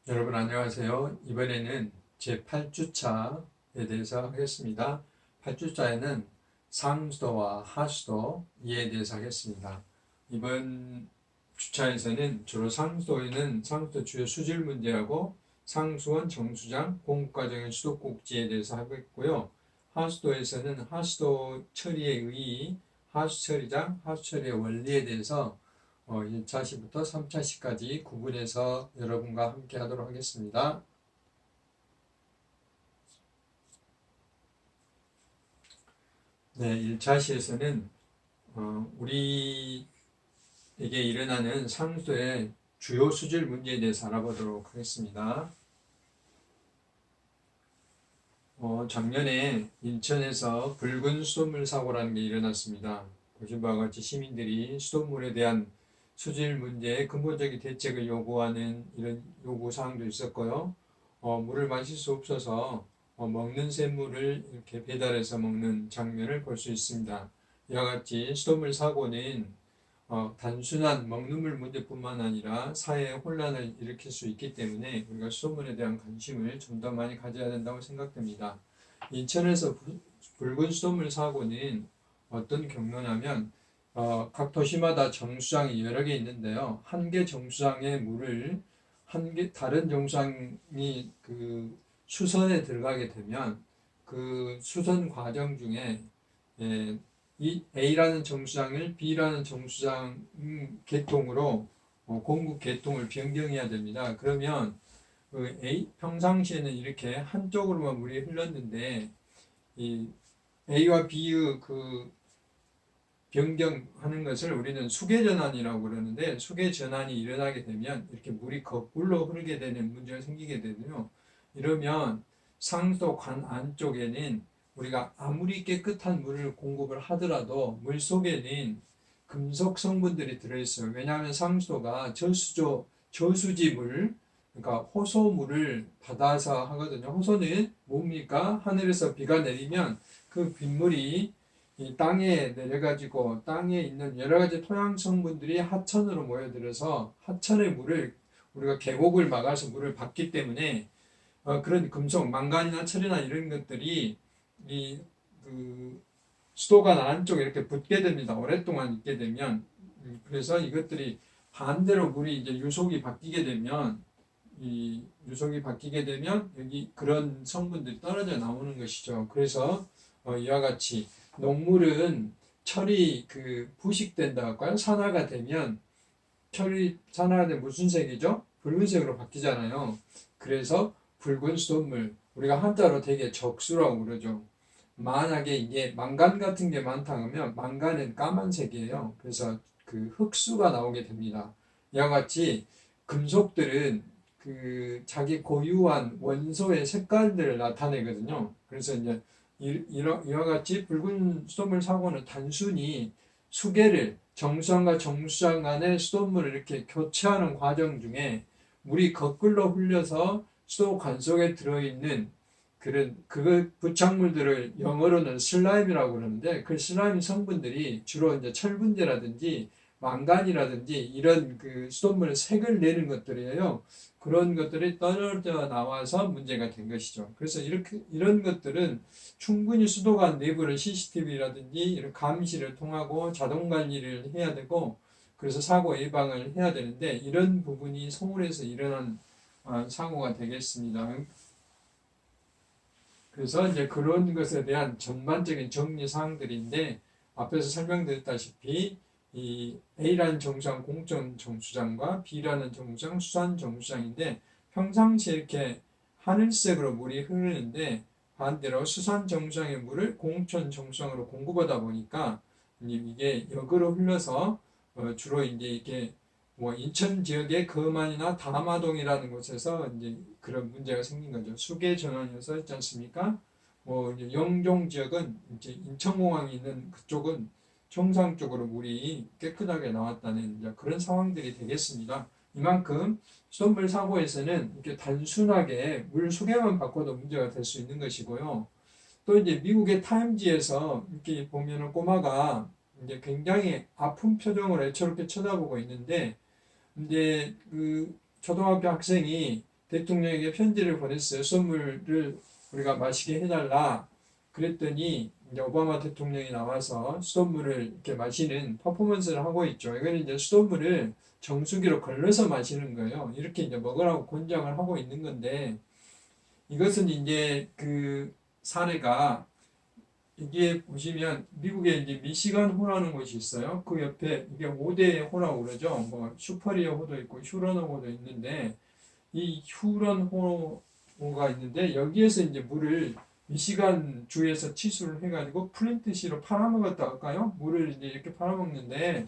여러분 안녕하세요. 이번에는 제 8주차에 대해서 하겠습니다. 8주차에는 상수도와 하수도 이에 대해서 하겠습니다. 이번 주차에서는 주로 상수도에는 상수도 주요 수질 문제하고 상수원, 정수장, 공급과정의 수도꼭지에 대해서 하겠고요. 하수도에서는 하수도 처리의 의의, 하수처리장, 하수처리의 원리에 대해서 1차 시부터 3차 시까지 구분해서 여러분과 함께 하도록 하겠습니다. 네, 1차 시에서는 우리에게 일어나는 상수도의 주요 수질 문제에 대해서 알아보도록 하겠습니다. 작년에 인천에서 붉은 수돗물 사고라는 게 일어났습니다. 보신 바와 같이 시민들이 수돗물에 대한 수질 문제에 근본적인 대책을 요구하는 이런 요구 사항도 있었고요. 물을 마실 수 없어서 먹는 샘물을 이렇게 배달해서 먹는 장면을 볼 수 있습니다. 이와 같이 수돗물 사고는 단순한 먹는 물 문제뿐만 아니라 사회의 혼란을 일으킬 수 있기 때문에 우리가 수돗물에 대한 관심을 좀 더 많이 가져야 된다고 생각됩니다. 인천에서 붉은 수돗물 사고는 어떤 경로냐면 각 도시마다 정수장이 여러 개 있는데요. 한 개 정수장의 물을 다른 정수장이 그 수선에 들어가게 되면 그 수선 과정 중에 이 A라는 정수장을 B라는 정수장 계통으로 공급 계통을 변경해야 됩니다. 그러면 평상시에는 이렇게 한쪽으로만 물이 흘렀는데 이 A와 B의 그 변경하는 것을 우리는 수계전환이라고 그러는데, 수계전환이 일어나게 되면 이렇게 물이 거꾸로 흐르게 되는 문제가 생기게 되거든요. 이러면 상수도 관 안쪽에는 우리가 아무리 깨끗한 물을 공급을 하더라도 물 속에는 금속 성분들이 들어있어요. 왜냐하면 상수도가 저수지 물, 그러니까 호소물을 받아서 하거든요. 호소는 뭡니까? 하늘에서 비가 내리면 그 빗물이 이 땅에 내려가지고 땅에 있는 여러 가지 토양 성분들이 하천으로 모여들어서 하천의 물을 우리가 계곡을 막아서 물을 받기 때문에 그런 금속, 망간이나 철이나 이런 것들이 그 수도관 안쪽에 이렇게 붙게 됩니다. 오랫동안 있게 되면. 그래서 이것들이 반대로 물이 이제 유속이 바뀌게 되면 여기 그런 성분들이 떨어져 나오는 것이죠. 그래서 이와 같이 녹물은 철이 부식된다 할까요? 산화가 되면 산화가 되면 무슨 색이죠? 붉은색으로 바뀌잖아요. 그래서 붉은 수돗물, 우리가 한자로 되게 적수라고 그러죠. 만약에 이게 망간 같은 게 많다 하면 망간은 까만색이에요. 그래서 그 흑수가 나오게 됩니다. 이와 같이 금속들은 자기 고유한 원소의 색깔들을 나타내거든요. 그래서 이제 이와 같이 붉은 수돗물 사고는 단순히 정수장과 정수장 간의 수돗물을 이렇게 교체하는 과정 중에 물이 거꾸로 흘려서 수도관 속에 들어있는 그 부착물들을 영어로는 슬라임이라고 그러는데, 그 슬라임 성분들이 주로 이제 철분제라든지 망간이라든지 이런 그 수돗물 색을 내는 것들이에요. 그런 것들이 떨어져 나와서 문제가 된 것이죠. 그래서 이런 것들은 충분히 수도관 내부를 CCTV라든지 이런 감시를 통하고 자동 관리를 해야 되고, 그래서 사고 예방을 해야 되는데, 이런 부분이 소홀해서 일어난 사고가 되겠습니다. 그래서 이제 그런 것에 대한 전반적인 정리 사항들인데, 앞에서 설명드렸다시피 이 A라는 정수장 공전 정수장과 B라는 정수장 수산 정수장인데, 평상시에 이렇게 하늘색으로 물이 흐르는데 반대로 수산 정수장의 물을 공천 정수장으로 공급하다 보니까 이게 역으로 흘러서 주로 이제 이게 뭐 인천 지역의 거만이나 담화동이라는 곳에서 이제 그런 문제가 생긴 거죠. 수계 전환이어서 있지 않습니까? 뭐 이제 영종 지역은 이제 인천공항이 있는 그쪽은 청상 쪽으로 물이 깨끗하게 나왔다는 이제 그런 상황들이 되겠습니다. 이만큼 수돗물 사고에서는 이렇게 단순하게 물 수계만 바꿔도 문제가 될 수 있는 것이고요. 또 이제 미국의 타임지에서 이렇게 보면은 꼬마가 이제 굉장히 아픈 표정으로 애처롭게 쳐다보고 있는데, 이제 그 초등학교 학생이 대통령에게 편지를 보냈어요. 수돗물을 우리가 마시게 해달라. 그랬더니 이제 오바마 대통령이 나와서 수돗물을 이렇게 마시는 퍼포먼스를 하고 있죠. 이거는 이제 수돗물을 정수기로 걸러서 마시는 거예요. 이렇게 이제 먹으라고 권장을 하고 있는 건데, 이것은 이제 그 사례가, 이게 보시면 미국에 이제 미시간 호라는 곳이 있어요. 그 옆에 이게 5대 호라고 그러죠. 뭐 슈퍼리어 호도 있고 휴런호 호도 있는데, 이 휴런호가 있는데 여기에서 이제 물을 미시간 주에서 치수를 해가지고 플린트시로 팔아먹었다 할까요? 물을 이제 이렇게 팔아먹는데,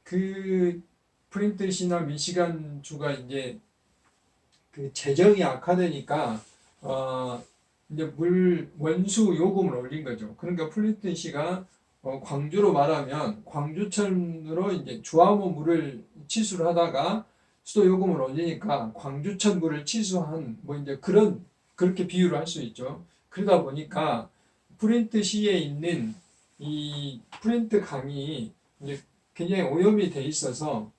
그 플린트시나 미시간 주가 이제 그 재정이 악화되니까 이제 물 원수 요금을 올린 거죠. 그러니까 플린트시가 광주로 말하면 광주천으로 이제 주화모 물을 치수를 하다가 수도 요금을 올리니까 광주천 물을 치수한 뭐 이제 그렇게 비유를 할 수 있죠. 그러다 보니까 프린트시에 있는 이 프린트 강이 이제 굉장히 오염이 돼 있어서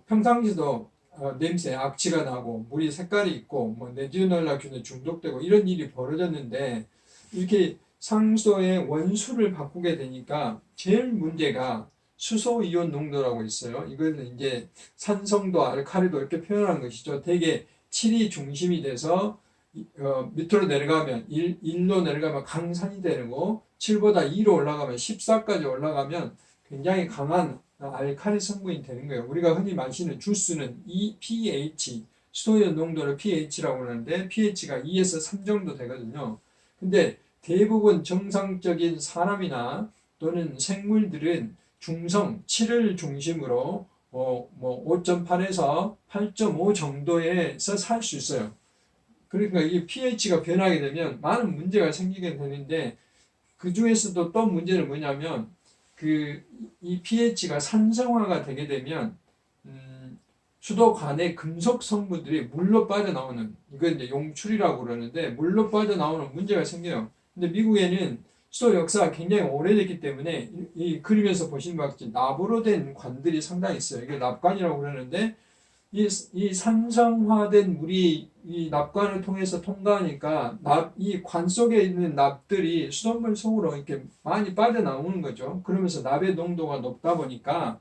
평상시도 냄새, 악취가 나고 물이 색깔이 있고 뭐 레지오넬라균에 중독되고 이런 일이 벌어졌는데, 이렇게 상수도의 원수를 바꾸게 되니까 제일 문제가 수소 이온 농도라고 있어요. 이거는 이제 산성도 알칼리도 이렇게 표현한 것이죠. 대개 7이 중심이 돼서 밑으로 내려가면 1로 내려가면 강산이 되는 거, 7보다 2로 올라가면 14까지 올라가면 굉장히 강한 알칼리 성분이 되는 거예요. 우리가 흔히 마시는 주스는 pH, 수소이온 농도를 pH라고 하는데 pH가 2에서 3 정도 되거든요. 근데 대부분 정상적인 사람이나 또는 생물들은 중성 7을 중심으로 뭐 5.8에서 8.5 정도에서 살 수 있어요. 그러니까 이 pH가 변하게 되면 많은 문제가 생기게 되는데, 그 중에서도 또 문제는 뭐냐면 이 pH가 산성화가 되게 되면 수도관의 금속 성분들이 물로 빠져나오는, 이건 이제 용출이라고 그러는데 물로 빠져나오는 문제가 생겨요. 근데 미국에는 수도 역사가 굉장히 오래됐기 때문에 이 그림에서 보시는 것 같이 납으로 된 관들이 상당히 있어요. 이게 납관이라고 그러는데, 이 산성화된 물이 이 납관을 통해서 통과하니까 이 관 속에 있는 납들이 수돗물 속으로 이렇게 많이 빠져나오는 거죠. 그러면서 납의 농도가 높다 보니까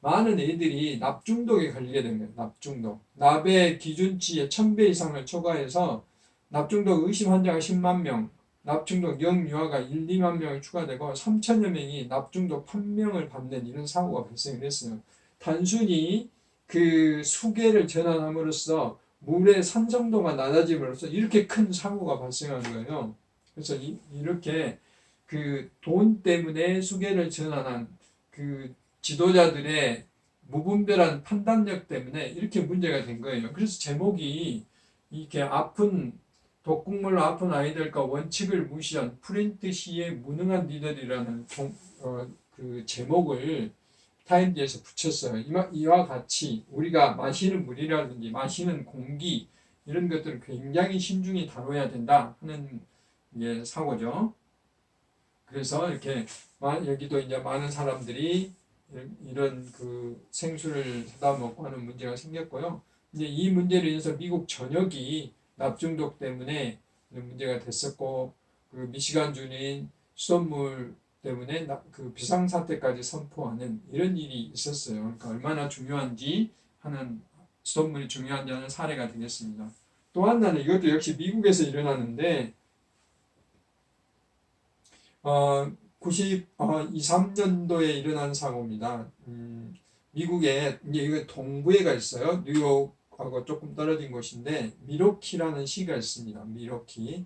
많은 애들이 납 중독에 걸리게 된 거예요. 납 중독. 납의 기준치의 1000배 이상을 초과해서 납 중독 의심 환자가 10만 명, 납 중독 영유아가 1, 2만 명이 추가되고 3천여 명이 납 중독 판명을 받는 이런 사고가 발생을 했어요. 단순히 그 수계를 전환함으로써 물의 산성도가 낮아짐으로써 이렇게 큰 사고가 발생하는 거예요. 그래서 이렇게 그 돈 때문에 수계를 전환한 그 지도자들의 무분별한 판단력 때문에 이렇게 문제가 된 거예요. 그래서 제목이 이렇게 독극물로 아픈 아이들과 원칙을 무시한 프린트시의 무능한 니들이라는 그 제목을 타임지에서 붙였어요. 이와 같이 우리가 마시는 물이라든지 마시는 공기 이런 것들을 굉장히 신중히 다뤄야 된다 하는 사고죠. 그래서 이렇게 여기도 이제 많은 사람들이 이런 그 생수를 사다 먹고 하는 문제가 생겼고요. 이제 이 문제로 인해서 미국 전역이 납중독 때문에 문제가 됐었고, 그 미시간 주는 수돗물 때문에 그 비상사태까지 선포하는 이런 일이 있었어요. 그러니까 얼마나 중요한지 하는, 수돗물이 중요한지 하는 사례가 되겠습니다. 또 하나는 이것도 역시 미국에서 일어나는데 93년도에 일어난 사고입니다. 미국에 이제 이거 동부에가 있어요. 뉴욕하고 조금 떨어진 곳인데 미러키라는 시가 있습니다. 미러키.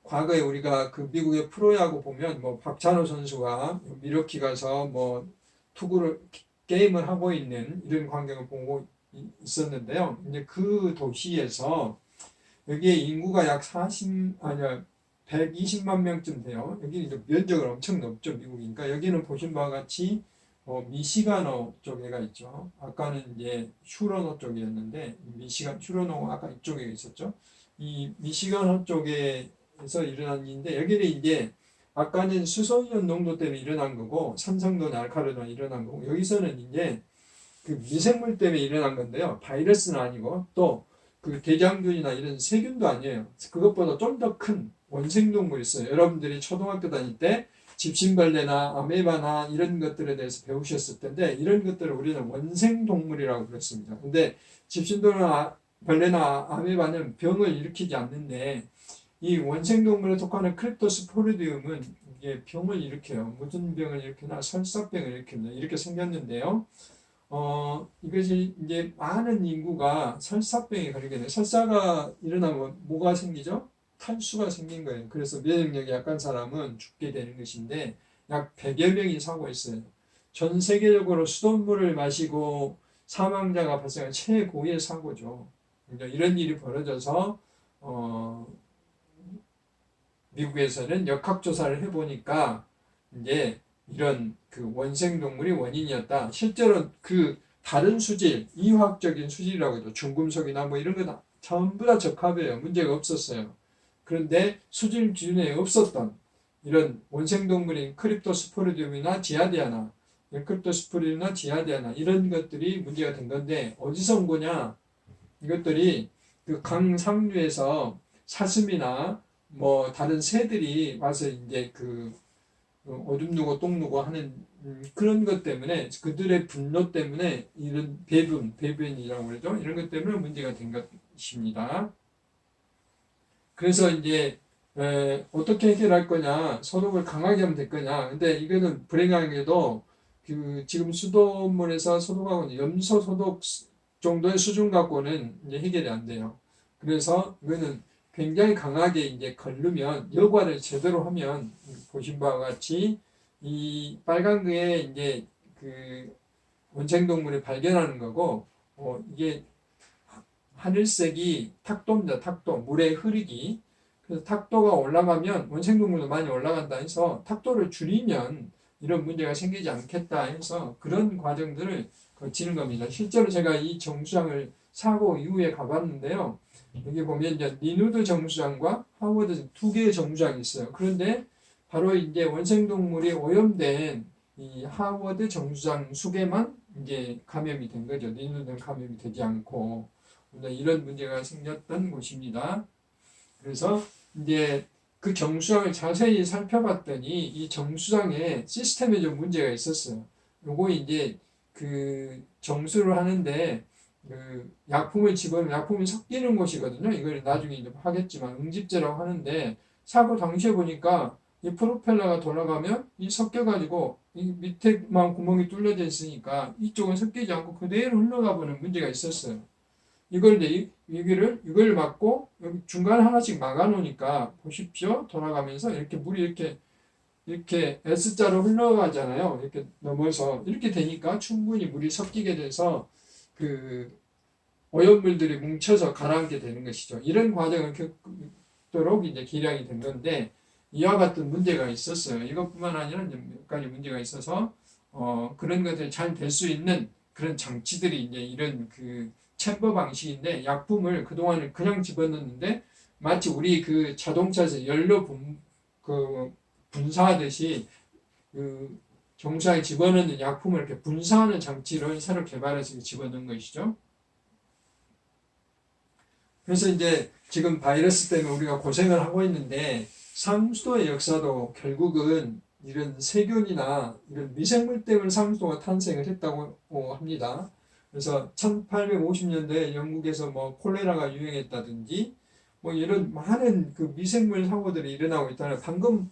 과거에 우리가 그 미국의 프로야구 보면 뭐 박찬호 선수가 미러키 가서 뭐 게임을 하고 있는 이런 광경을 보고 있었는데요. 이제 그 도시에서 여기에 인구가 약 120만 명쯤 돼요. 여기 이제 면적은 엄청 넓죠, 미국이니까. 여기는 보신 바와 같이 미시간호 쪽에가 있죠. 아까는 이제 휴런호 쪽이었는데 휴런호가 아까 이쪽에 있었죠. 이 미시간호 쪽에서 일어난 일인데, 여기는 이제 아까는 수소이온 농도 때문에 일어난 거고 산성도 알칼리도 일어난 거고, 여기서는 이제 그 미생물 때문에 일어난 건데요. 바이러스는 아니고 또 그 대장균이나 이런 세균도 아니에요. 그것보다 좀 더 큰 원생동물이 있어요. 여러분들이 초등학교 다닐 때 집신벌레나 아메바나 이런 것들에 대해서 배우셨을 텐데 이런 것들을 우리는 원생동물이라고 그랬습니다. 근데 집신벌레나 아메바는 병을 일으키지 않는데 이 원생동물에 속하는 크립토스포리디움은 이게 병을 일으켜요. 무슨 병을 일으키나 설사병을 일으킵니다. 이렇게 생겼는데요. 이것이 이제 많은 인구가 설사병에 걸리게 돼요. 설사가 일어나면 뭐가 생기죠? 탈수가 생긴 거예요. 그래서 면역력이 약한 사람은 죽게 되는 것인데 약 100여 명이 사고 있어요. 전 세계적으로 수돗물을 마시고 사망자가 발생한 최고의 사고죠. 이런 일이 벌어져서 미국에서는 역학조사를 해보니까 이제 이런 그 원생동물이 원인이었다. 실제로 그 다른 수질, 이화학적인 수질이라고 해도 중금속이나 뭐 이런 거 전부 다 적합해요. 문제가 없었어요. 그런데 수질 기준에 없었던 이런 원생동물인 크립토스포리디움이나 지아디아나, 크립토스포리디움이나 지아디아나 이런 것들이 문제가 된 건데 어디서 온 거냐? 이것들이 그 강상류에서 사슴이나 뭐 다른 새들이 와서 이제 그 오줌 누고 똥 누고 하는 그런 것 때문에 그들의 분노 때문에 이런 배변이라고 그러죠. 이런 것 때문에 문제가 된 것입니다. 그래서 이제 어떻게 해결할 거냐, 소독을 강하게 하면 될 거냐. 근데 이거는 불행하게도 그 지금 수돗물에서 소독하고 있는 염소 소독 정도의 수준 갖고는 이제 해결이 안 돼요. 그래서 이거는 굉장히 강하게 이제 걸르면 여과를 제대로 하면 보신 바와 같이 이 빨간 거에 이제 그 원생동물을 발견하는 거고 이게 하늘색이 탁도입니다. 탁도 물의 흐르기. 그래서 탁도가 올라가면 원생동물도 많이 올라간다 해서 탁도를 줄이면 이런 문제가 생기지 않겠다 해서 그런 과정들을 거치는 겁니다. 실제로 제가 이 정수장을 사고 이후에 가봤는데요. 여기 보면 이제 리누드 정수장과 하워드 두 개의 정수장이 있어요. 그런데 바로 이제 원생동물이 오염된 이 하워드 정수장 수계만 이제 감염이 된 거죠. 리누드는 감염이 되지 않고 이런 문제가 생겼던 곳입니다. 그래서 이제 그 정수장을 자세히 살펴봤더니 이 정수장에 시스템에 좀 문제가 있었어요. 요거 이제 그 정수를 하는데 그 약품을 집어넣으면 약품이 섞이는 곳이거든요. 이걸 나중에 이제 하겠지만 응집제라고 하는데 사고 당시에 보니까 이 프로펠러가 돌아가면 이 섞여가지고 이 밑에만 구멍이 뚫려져 있으니까 이쪽은 섞이지 않고 그대로 흘러가 보는 문제가 있었어요. 이걸 이제 이걸 막고 여기 중간에 하나씩 막아 놓으니까 보십시오. 돌아가면서 이렇게 물이 이렇게 S자로 흘러가잖아요. 이렇게 넘어서 이렇게 되니까 충분히 물이 섞이게 돼서 그 오염물들이 뭉쳐서 가라앉게 되는 것이죠. 이런 과정을 겪도록 이제 기량이 된 건데 이와 같은 문제가 있었어요. 이것뿐만 아니라 몇 가지 문제가 있어서 그런 것들이 잘 될 수 있는 그런 장치들이 이제 이런 그 챔버 방식인데 약품을 그동안은 그냥 집어넣는데 마치 우리 그 자동차에서 연료 분사하듯이 그 정수장에 집어넣는 약품을 이렇게 분사하는 장치를 새로 개발해서 집어넣은 것이죠. 그래서 이제 지금 바이러스 때문에 우리가 고생을 하고 있는데 상수도의 역사도 결국은 이런 세균이나 이런 미생물 때문에 상수도가 탄생을 했다고 합니다. 그래서 1850년대에 영국에서 뭐 콜레라가 유행했다든지 뭐 이런 많은 그 미생물 사고들이 일어나고 있다는 방금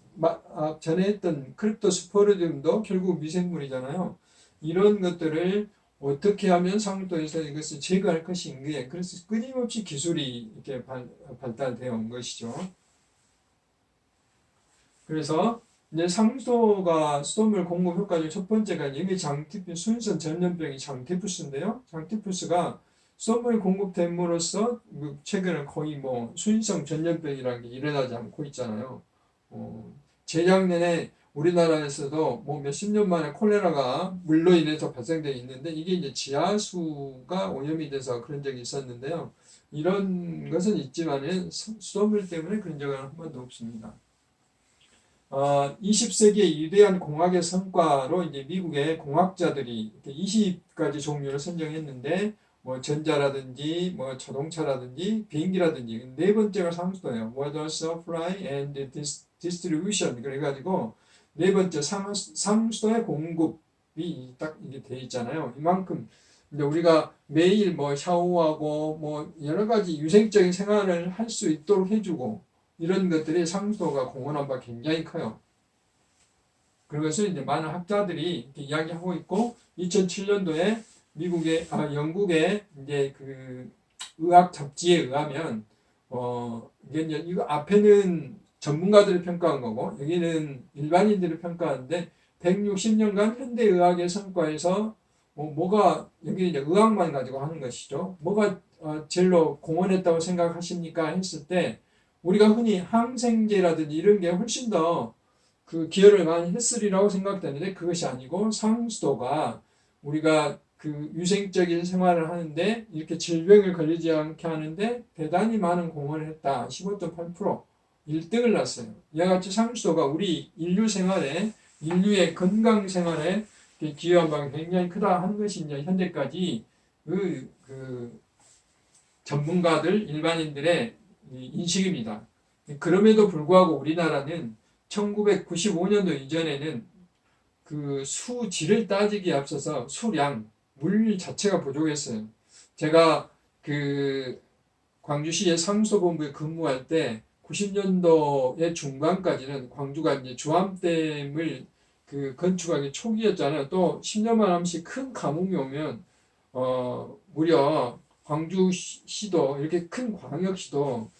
전에 했던 크립토스포리디움도 결국 미생물이잖아요. 이런 것들을 어떻게 하면 상수도에서 이것을 제거할 것인가. 그래서 끊임없이 기술이 이렇게 발달되어 온 것이죠. 그래서 이제 상수도가 수돗물 공급 효과 중 첫 번째가 이미 순선 전염병이 장티푸스인데요. 장티푸스가 수돗물 공급됨으로써 최근에 거의 뭐 순성 전염병이라는 게 일어나지 않고 있잖아요. 재작년에 우리나라에서도 뭐 몇십 년 만에 콜레라가 물로 인해서 발생되어 있는데 이게 이제 지하수가 오염이 돼서 그런 적이 있었는데요. 이런 것은 있지만 수돗물 때문에 그런 적은 한 번도 없습니다. 20세기의 위대한 공학의 성과로 이제 미국의 공학자들이 20가지 종류를 선정했는데 뭐 전자라든지 뭐 자동차라든지 비행기라든지. 네 번째가 상수도예요. water supply and distribution. 그래가지고 네 번째 상수도의 공급이 딱 이게 돼 있잖아요. 이만큼 이제 우리가 매일 뭐 샤워하고 뭐 여러 가지 위생적인 생활을 할 수 있도록 해주고 이런 것들이 상수도가 공헌한 바 굉장히 커요. 그것을 이제 많은 학자들이 이렇게 이야기하고 있고 2007년도에 영국의 이제 그 의학 잡지에 의하면 이게 이제 이거 앞에는 전문가들이 평가한 거고 여기는 일반인들이 평가하는데 160년간 현대 의학의 성과에서 뭐가 여기 이제 의학만 가지고 하는 것이죠. 뭐가 제일로 공헌했다고 생각하십니까? 했을 때 우리가 흔히 항생제라든지 이런 게 훨씬 더 그 기여를 많이 했으리라고 생각되는데 그것이 아니고 상수도가 우리가 그 위생적인 생활을 하는데 이렇게 질병을 걸리지 않게 하는데 대단히 많은 공헌을 했다. 15.8% 1등을 났어요. 이와 같이 상수도가 우리 인류의 건강 생활에 기여한 바가 굉장히 크다 하는 것이 이제 현대까지 그 전문가들, 일반인들의 인식입니다. 그럼에도 불구하고 우리나라는 1995년도 이전에는 그 수질을 따지기에 앞서서 수량, 물 자체가 부족했어요. 제가 그 광주시의 상수도본부에 근무할 때 90년도의 중반까지는 광주가 이제 주암댐을 그 건축하기 초기였잖아요. 또 10년만 하면씩 큰 가뭄이 오면 무려 광주시도 이렇게 큰 광역시도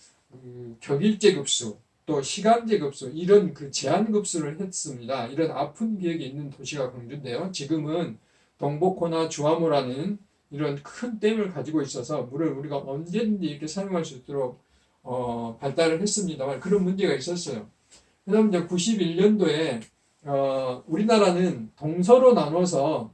격일제 급수 또 시간제 급수 이런 그 제한 급수를 했습니다. 이런 아픈 기억이 있는 도시가 광주인데요. 지금은 동복호나 주암호라는 이런 큰 댐을 가지고 있어서 물을 우리가 언제든지 이렇게 사용할 수 있도록 발달을 했습니다만 그런 문제가 있었어요. 그다음 이제 91년도에 우리나라는 동서로 나눠서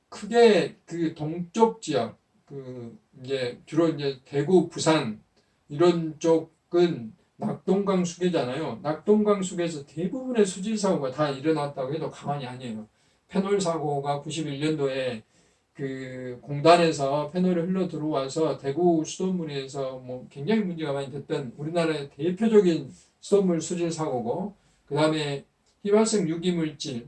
크게 그 동쪽 지역 그 이제 주로 이제 대구, 부산 이런 쪽은 낙동강 수계잖아요. 낙동강 수계에서 대부분의 수질 사고가 다 일어났다고 해도 가만이 아니에요. 페놀 사고가 91년도에 그 공단에서 페놀이 흘러 들어와서 대구 수돗물에서 뭐 굉장히 문제가 많이 됐던 우리나라의 대표적인 수돗물 수질 사고고, 그 다음에 희발성 유기물질,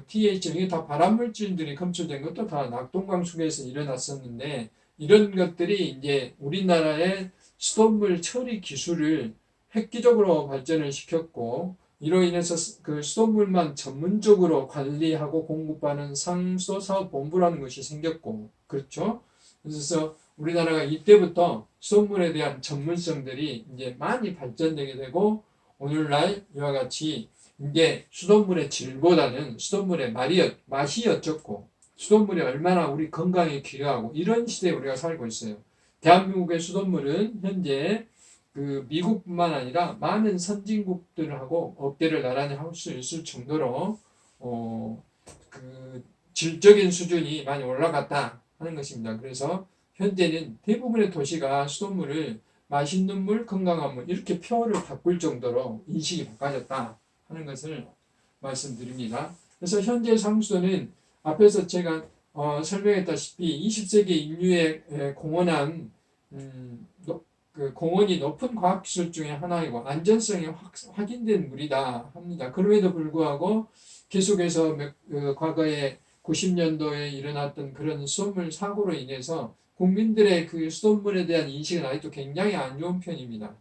TH 이게 다 발암물질들이 검출된 것도 다 낙동강 수계에서 일어났었는데 이런 것들이 이제 우리나라의 수돗물 처리 기술을 획기적으로 발전을 시켰고 이로 인해서 그 수돗물만 전문적으로 관리하고 공급하는 상수도사업본부라는 것이 생겼고, 그렇죠? 그래서 우리나라가 이때부터 수돗물에 대한 전문성들이 이제 많이 발전되게 되고 오늘날 이와 같이 이제 수돗물의 질보다는 수돗물의 맛이 어쩌고 수돗물이 얼마나 우리 건강에 기여하고 이런 시대에 우리가 살고 있어요. 대한민국의 수돗물은 현재 그 미국뿐만 아니라 많은 선진국들하고 업계를 나란히 할 수 있을 정도로 그 질적인 수준이 많이 올라갔다 하는 것입니다. 그래서 현재는 대부분의 도시가 수돗물을 맛있는 물, 건강한 물 이렇게 표를 바꿀 정도로 인식이 바꿔졌다 하는 것을 말씀드립니다. 그래서 현재 상수도는 앞에서 제가 설명했다시피 20세기 인류에 공헌한 그 공헌이 높은 과학기술 중에 하나이고 안전성이 확인된 물이다 합니다. 그럼에도 불구하고 계속해서 과거에 90년도에 일어났던 그런 수돗물 사고로 인해서 국민들의 그 수돗물에 대한 인식은 아직도 굉장히 안 좋은 편입니다.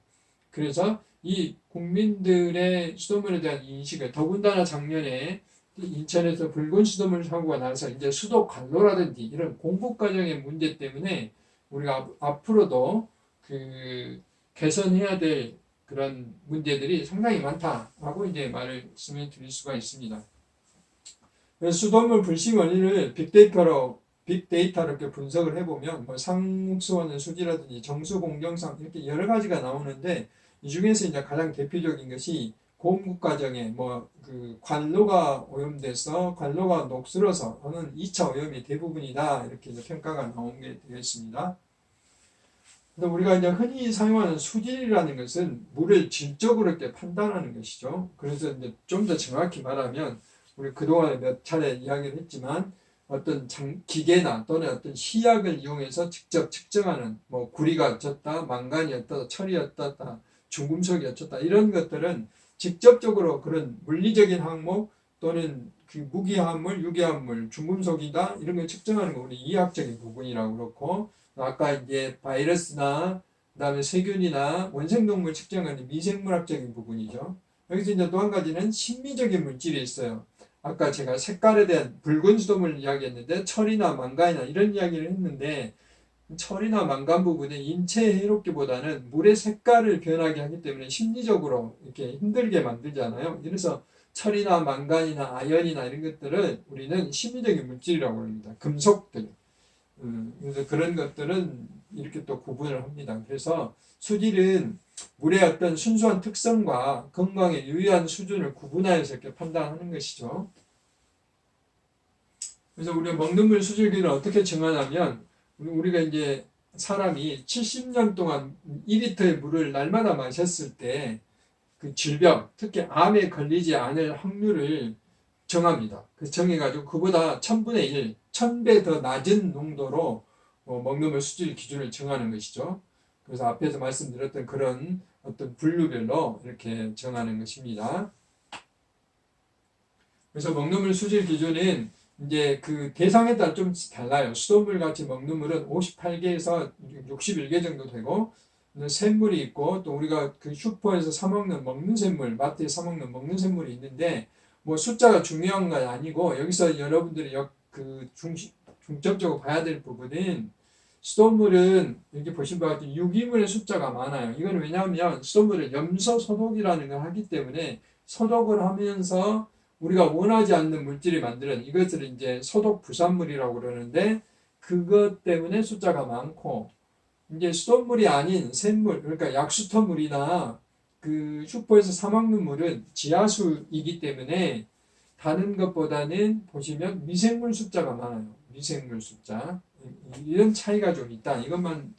그래서 이 국민들의 수돗물에 대한 인식을 더군다나 작년에 인천에서 붉은 수돗물 사고가 나서 이제 수도 관로라든지 이런 공급 과정의 문제 때문에 우리가 앞으로도 그 개선해야 될 그런 문제들이 상당히 많다라고 이제 말씀을 드릴 수가 있습니다. 그래서 수돗물 불식 원인을 빅데이터로 이렇게 분석을 해보면 뭐 상수원의 수지라든지 정수 공정상 이렇게 여러 가지가 나오는데 이 중에서 이제 가장 대표적인 것이 공급 과정에 뭐 그 관로가 오염돼서 관로가 녹슬어서 하는 2차 오염이 대부분이다 이렇게 이제 평가가 나오게 되겠습니다. 근데 우리가 이제 흔히 사용하는 수질이라는 것은 물을 질적으로 이렇게 판단하는 것이죠. 그래서 이제 좀 더 정확히 말하면 우리 그동안에 몇 차례 이야기를 했지만 어떤 기계나 또는 어떤 시약을 이용해서 직접 측정하는 뭐 구리가 어쩌다, 망간이 어떠다, 철이 어떠다, 중금속이 어쩌다 이런 것들은 직접적으로 그런 물리적인 항목 또는 그 무기화합물, 유기화합물, 중금속이다 이런 걸 측정하는 거 우리 이학적인 부분이라고 그렇고 아까 이제 바이러스나 그다음에 세균이나 원생동물 측정하는 미생물학적인 부분이죠. 여기서 이제 또 한 가지는 심미적인 물질이 있어요. 아까 제가 색깔에 대한 붉은 수돗물 이야기했는데 철이나 망간이나 이런 이야기를 했는데 철이나 망간 부분은 인체에 해롭기보다는 물의 색깔을 변하게 하기 때문에 심리적으로 이렇게 힘들게 만들잖아요. 그래서 철이나 망간이나 아연이나 이런 것들은 우리는 심리적인 물질이라고 합니다. 금속들. 그래서 그런 것들은 이렇게 또 구분을 합니다. 그래서 수질은 물의 어떤 순수한 특성과 건강에 유의한 수준을 구분하여서 이렇게 판단하는 것이죠. 그래서 우리가 먹는 물 수질 기준을 어떻게 정하냐면 우리가 이제 사람이 70년 동안 2리터의 물을 날마다 마셨을 때 그 질병, 특히 암에 걸리지 않을 확률을 정합니다. 그 정해가지고 그보다 1000분의 1, 1000배 더 낮은 농도로 먹는 물 수질 기준을 정하는 것이죠. 그래서 앞에서 말씀드렸던 그런 어떤 분류별로 이렇게 정하는 것입니다. 그래서 먹는 물 수질 기준은 이제 그 대상에 따라 좀 달라요. 수돗물 같이 먹는 물은 58개에서 61개 정도 되고, 샘물이 있고, 또 우리가 그 슈퍼에서 사먹는 먹는 샘물, 마트에 사먹는 먹는 샘물이 있는데, 뭐 숫자가 중요한 건 아니고, 여기서 여러분들이 중점적으로 봐야 될 부분은 수돗물은 이렇게 보신 바와 같이 유기물의 숫자가 많아요. 이건 왜냐하면 수돗물을 염소 소독이라는 걸 하기 때문에 소독을 하면서 우리가 원하지 않는 물질이 만드는 이것을 이제 소독 부산물이라고 그러는데 그것 때문에 숫자가 많고 이제 수돗물이 아닌 샘물 그러니까 약수터물이나 그 슈퍼에서 사 먹는 물은 지하수이기 때문에 다른 것보다는 보시면 미생물 숫자가 많아요. 미생물 숫자 이런 차이가 좀 있다. 이것만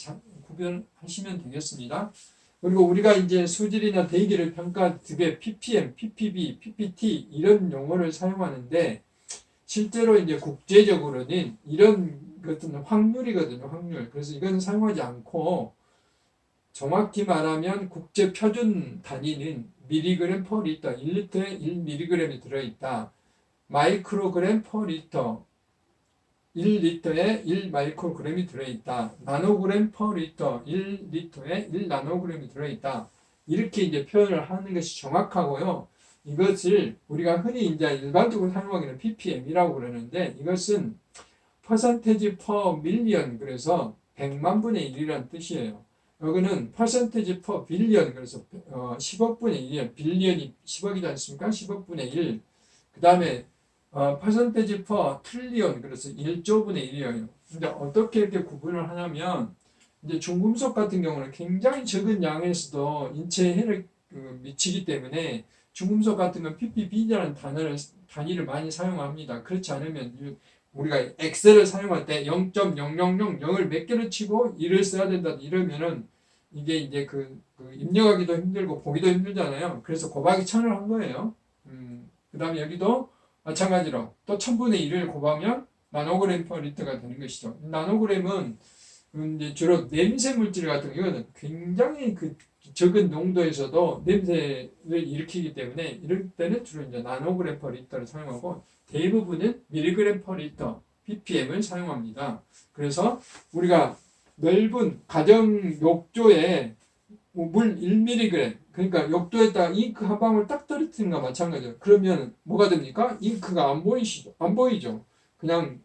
구별하시면 되겠습니다. 그리고 우리가 이제 수질이나 대기를 평가할 때 ppm, ppb, ppt 이런 용어를 사용하는데 실제로 이제 국제적으로는 이런 것은 확률이거든요. 확률. 그래서 이건 사용하지 않고 정확히 말하면 국제 표준 단위는 미리그램 퍼 리터, 1리터에 1mg이 들어있다. 마이크로그램 퍼 리터, 1리터에 1마이크로그램이 들어있다. 나노그램 퍼 리터, 1리터에 1나노그램이 들어있다. 이렇게 이제 표현을 하는 것이 정확하고요. 이것을 우리가 흔히 이제 일반적으로 사용하기는 ppm이라고 그러는데 이것은 퍼센테지 퍼 밀리언 그래서 100만 분의 1이라는 뜻이에요. 여기는 퍼센테지 퍼 빌리언 그래서 10억 분의 1이에요. 빌리언이 10억이지 않습니까? 10억 분의 1. 그 다음에 퍼센테지 퍼 트릴리언 그래서 1조 분의 1이에요. 근데 어떻게 이렇게 구분을 하냐면 이제 중금속 같은 경우는 굉장히 적은 양에서도 인체에 해를 미치기 때문에 중금속 같은 건 ppb라는 단위를 많이 사용합니다. 그렇지 않으면 우리가 엑셀을 사용할 때 0.0000을 몇 개를 치고 1을 써야 된다 이러면은 이게 이제 입력하기도 힘들고 보기도 힘들잖아요. 그래서 곱하기 1000을 한 거예요. 그 다음에 여기도 마찬가지로 또 1000분의 1을 곱하면 나노그램 퍼 리터가 되는 것이죠. 나노그램은 이제 주로 냄새 물질 같은 이거는 굉장히 적은 농도에서도 냄새를 일으키기 때문에 이럴 때는 주로 이제 나노그램 퍼 리터를 사용하고 대부분은 밀리그램 퍼 리터 ppm을 사용합니다. 그래서 우리가 넓은 가정 욕조에 물 1mg 그러니까 욕조에다가 잉크 한 방울 딱 떨어뜨리는 거 마찬가지예요. 그러면 뭐가 됩니까? 잉크가 안 보이죠. 그냥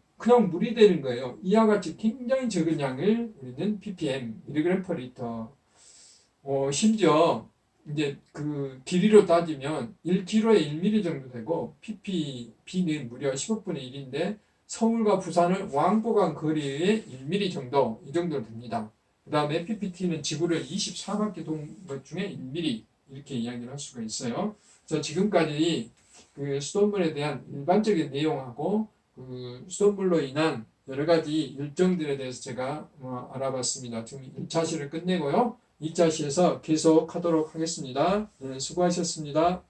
물이 되는 거예요. 이와 같이 굉장히 적은 양을 우리는 ppm 밀리그램 퍼 리터 심지어 이제 그 길이로 따지면 1kg에 1mm 정도 되고 ppb는 무려 10억 분의 1인데 서울과 부산을 왕복한 거리에 1mm 정도 이 정도 됩니다. 그 다음에 ppt는 지구를 24바퀴 도는 것 중에 1mm 이렇게 이야기를 할 수가 있어요. 그래서 지금까지 그 수돗물에 대한 일반적인 내용하고 그 수돗물로 인한 여러 가지 일정들에 대해서 제가 알아봤습니다. 지금 1차 시를 끝내고요. 2차 시에서 계속 하도록 하겠습니다. 네, 수고하셨습니다.